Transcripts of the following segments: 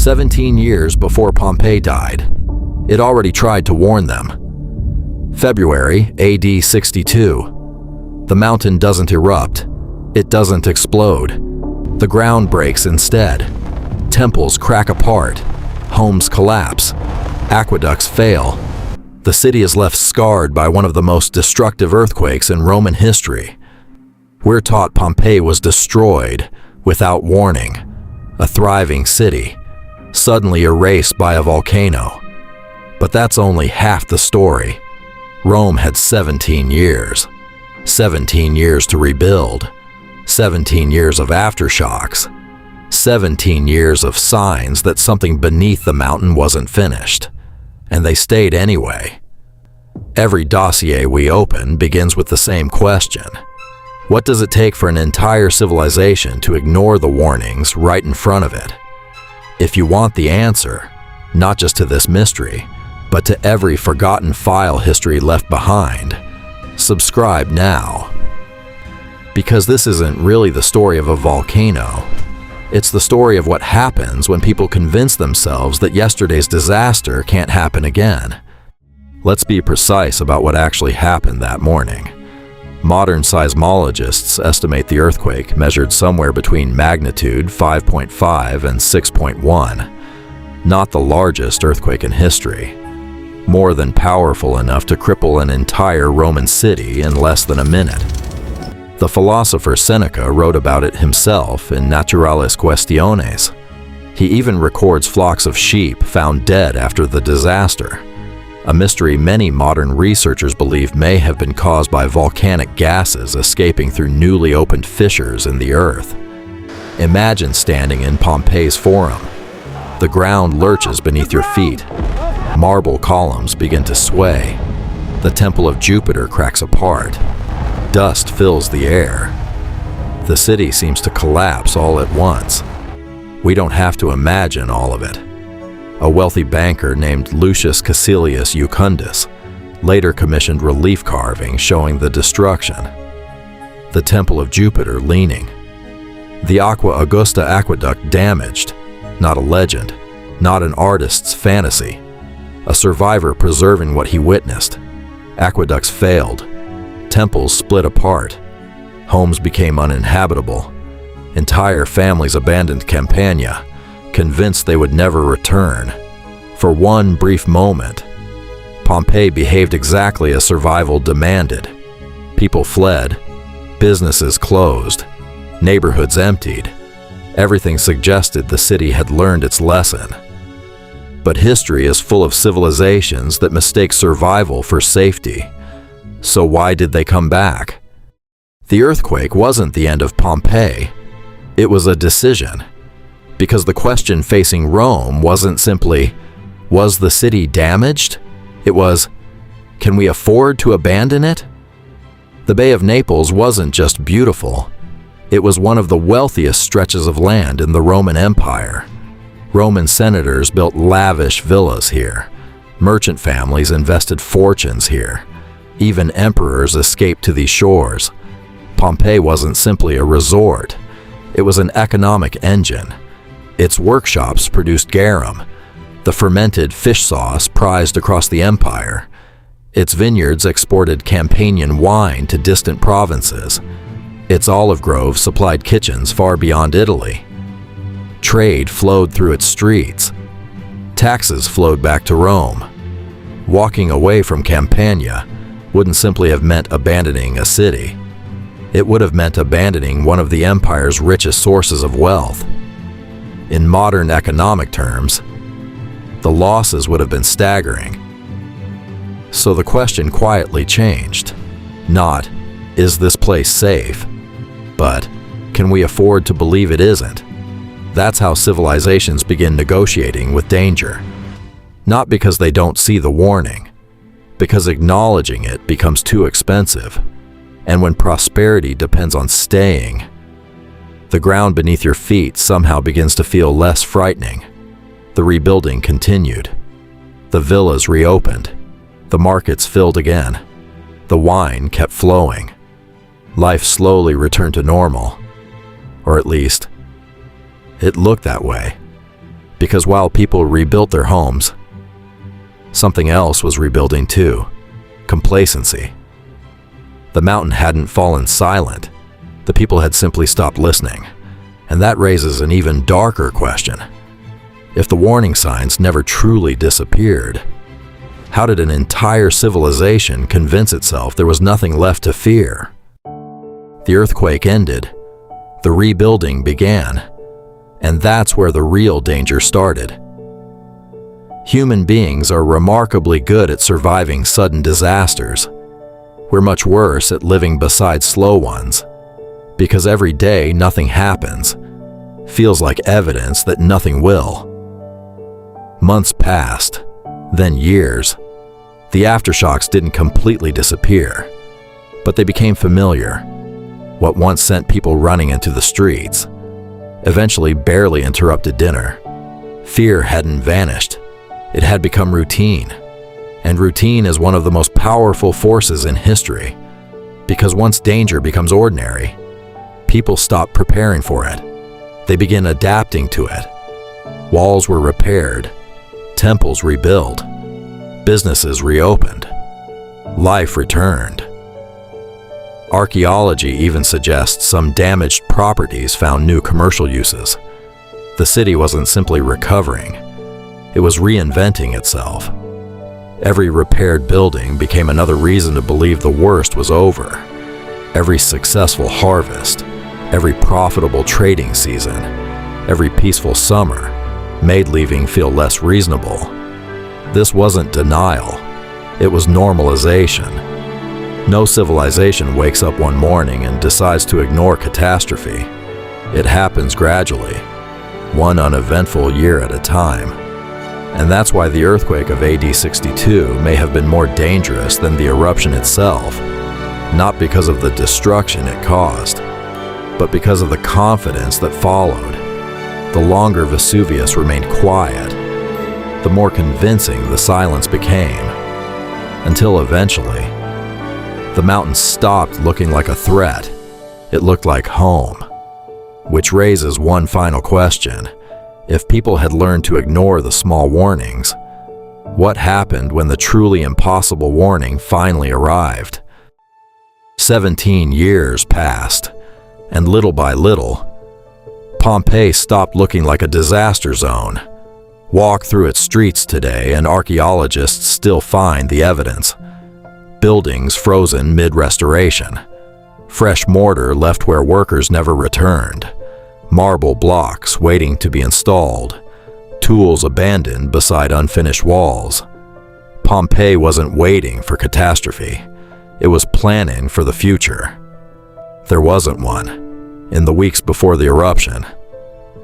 17 years before Pompeii died. It already tried to warn them. February AD 62. The mountain doesn't erupt. It doesn't explode. The ground breaks instead. Temples crack apart. Homes collapse. Aqueducts fail. The city is left scarred by one of the most destructive earthquakes in Roman history. We're taught Pompeii was destroyed without warning. A thriving city, suddenly erased by a volcano. But that's only half the story. Rome had 17 years. 17 years to rebuild. 17 years of aftershocks. 17 years of signs that something beneath the mountain wasn't finished. And they stayed anyway. Every dossier we open begins with the same question. What does it take for an entire civilization to ignore the warnings right in front of it? If you want the answer, not just to this mystery, but to every forgotten file history left behind, subscribe now. Because this isn't really the story of a volcano. It's the story of what happens when people convince themselves that yesterday's disaster can't happen again. Let's be precise about what actually happened that morning. Modern seismologists estimate the earthquake measured somewhere between magnitude 5.5 and 6.1. Not the largest earthquake in history. More than powerful enough to cripple an entire Roman city in less than a minute. The philosopher Seneca wrote about it himself in Naturalis Questiones. He even records flocks of sheep found dead after the disaster. A mystery many modern researchers believe may have been caused by volcanic gases escaping through newly opened fissures in the earth. Imagine standing in Pompeii's Forum. The ground lurches beneath your feet. Marble columns begin to sway. The Temple of Jupiter cracks apart. Dust fills the air. The city seems to collapse all at once. We don't have to imagine all of it. A wealthy banker named Lucius Caecilius Jucundus later commissioned relief carvings showing the destruction. The Temple of Jupiter leaning. The Aqua Augusta aqueduct damaged. Not a legend, not an artist's fantasy. A survivor preserving what he witnessed. Aqueducts failed. Temples split apart. Homes became uninhabitable. Entire families abandoned Campania, convinced they would never return. For one brief moment, Pompeii behaved exactly as survival demanded. People fled, businesses closed, neighborhoods emptied. Everything suggested the city had learned its lesson. But history is full of civilizations that mistake survival for safety. So why did they come back? The earthquake wasn't the end of Pompeii. It was a decision. Because the question facing Rome wasn't simply, was the city damaged? It was, can we afford to abandon it? The Bay of Naples wasn't just beautiful. It was one of the wealthiest stretches of land in the Roman Empire. Roman senators built lavish villas here. Merchant families invested fortunes here. Even emperors escaped to these shores. Pompeii wasn't simply a resort. It was an economic engine. Its workshops produced garum, the fermented fish sauce prized across the empire. Its vineyards exported Campanian wine to distant provinces. Its olive groves supplied kitchens far beyond Italy. Trade flowed through its streets. Taxes flowed back to Rome. Walking away from Campania wouldn't simply have meant abandoning a city. It would have meant abandoning one of the empire's richest sources of wealth. In modern economic terms, the losses would have been staggering. So the question quietly changed. Not, is this place safe? But, can we afford to believe it isn't? That's how civilizations begin negotiating with danger. Not because they don't see the warning, because acknowledging it becomes too expensive. And when prosperity depends on staying, the ground beneath your feet somehow begins to feel less frightening. The rebuilding continued. The villas reopened. The markets filled again. The wine kept flowing. Life slowly returned to normal. Or at least, it looked that way. Because while people rebuilt their homes, something else was rebuilding too: complacency. The mountain hadn't fallen silent. The people had simply stopped listening. And that raises an even darker question. If the warning signs never truly disappeared, how did an entire civilization convince itself there was nothing left to fear? The earthquake ended. The rebuilding began. And that's where the real danger started. Human beings are remarkably good at surviving sudden disasters. We're much worse at living beside slow ones, because every day nothing happens feels like evidence that nothing will. Months passed, then years. The aftershocks didn't completely disappear, but they became familiar. What once sent people running into the streets eventually barely interrupted dinner. Fear hadn't vanished. It had become routine. And routine is one of the most powerful forces in history, because once danger becomes ordinary, people stop preparing for it. They begin adapting to it. Walls were repaired, temples rebuilt, businesses reopened, life returned. Archaeology even suggests some damaged properties found new commercial uses. The city wasn't simply recovering, it was reinventing itself. Every repaired building became another reason to believe the worst was over. Every successful harvest, every profitable trading season, every peaceful summer made leaving feel less reasonable. This wasn't denial, it was normalization. No civilization wakes up one morning and decides to ignore catastrophe. It happens gradually, one uneventful year at a time. And that's why the earthquake of AD 62 may have been more dangerous than the eruption itself, not because of the destruction it caused, but because of the confidence that followed. The longer Vesuvius remained quiet, the more convincing the silence became, until eventually, the mountain stopped looking like a threat. It looked like home. Which raises one final question. If people had learned to ignore the small warnings, what happened when the truly impossible warning finally arrived? 17 years passed, and little by little, Pompeii stopped looking like a disaster zone. Walk through its streets today and archaeologists still find the evidence. Buildings frozen mid-restoration. Fresh mortar left where workers never returned. Marble blocks waiting to be installed. Tools abandoned beside unfinished walls. Pompeii wasn't waiting for catastrophe. It was planning for the future. There wasn't one. In the weeks before the eruption,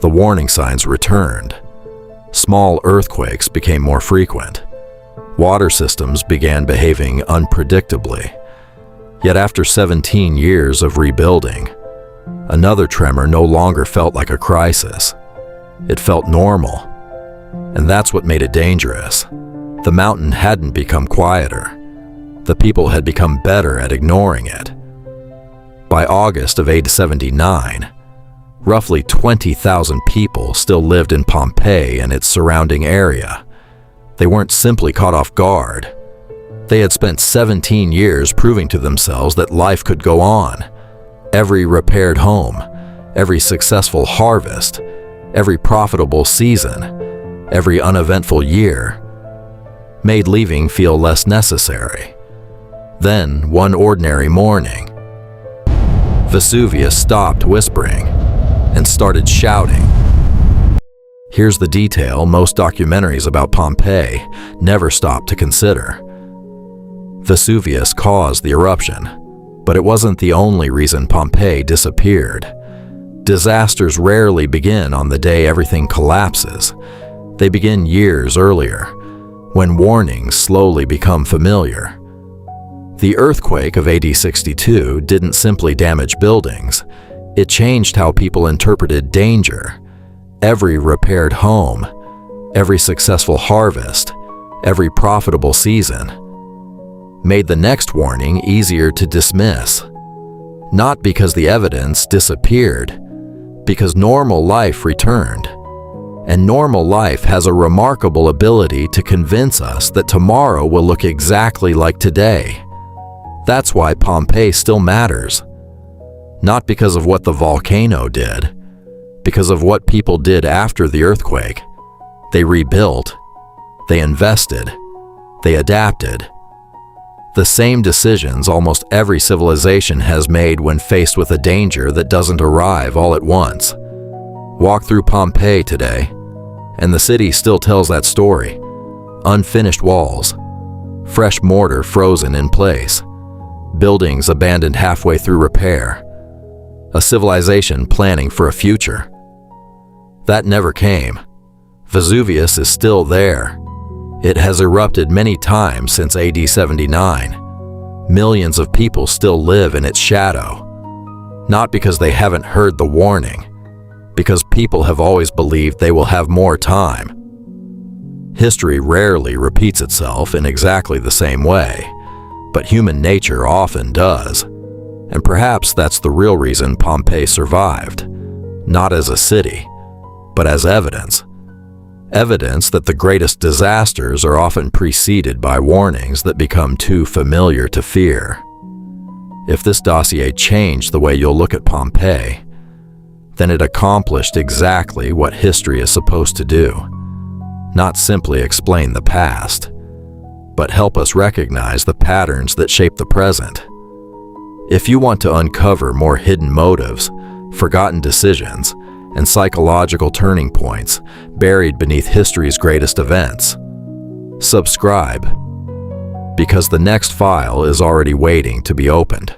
the warning signs returned. Small earthquakes became more frequent. Water systems began behaving unpredictably. Yet after 17 years of rebuilding, another tremor no longer felt like a crisis. It felt normal. And that's what made it dangerous. The mountain hadn't become quieter. The people had become better at ignoring it. By August of AD 79, roughly 20,000 people still lived in Pompeii and its surrounding area. They weren't simply caught off guard. They had spent 17 years proving to themselves that life could go on. Every repaired home, every successful harvest, every profitable season, every uneventful year made leaving feel less necessary. Then, one ordinary morning, Vesuvius stopped whispering and started shouting. Here's the detail most documentaries about Pompeii never stop to consider. Vesuvius caused the eruption, but it wasn't the only reason Pompeii disappeared. Disasters rarely begin on the day everything collapses. They begin years earlier, when warnings slowly become familiar. The earthquake of AD 62 didn't simply damage buildings. It changed how people interpreted danger. Every repaired home, every successful harvest, every profitable season made the next warning easier to dismiss. Not because the evidence disappeared, because normal life returned. And normal life has a remarkable ability to convince us that tomorrow will look exactly like today. That's why Pompeii still matters. Not because of what the volcano did, because of what people did after the earthquake. They rebuilt, they invested, they adapted. The same decisions almost every civilization has made when faced with a danger that doesn't arrive all at once. Walk through Pompeii today, and the city still tells that story. Unfinished walls, fresh mortar frozen in place, buildings abandoned halfway through repair, a civilization planning for a future. That never came. Vesuvius is still there. It has erupted many times since AD 79. Millions of people still live in its shadow. Not because they haven't heard the warning, because people have always believed they will have more time. History rarely repeats itself in exactly the same way, but human nature often does. And perhaps that's the real reason Pompeii survived, not as a city, but as evidence. Evidence that the greatest disasters are often preceded by warnings that become too familiar to fear. If this dossier changed the way you'll look at Pompeii, then it accomplished exactly what history is supposed to do. Not simply explain the past, but help us recognize the patterns that shape the present. If you want to uncover more hidden motives, forgotten decisions, and psychological turning points buried beneath history's greatest events, subscribe, because the next file is already waiting to be opened.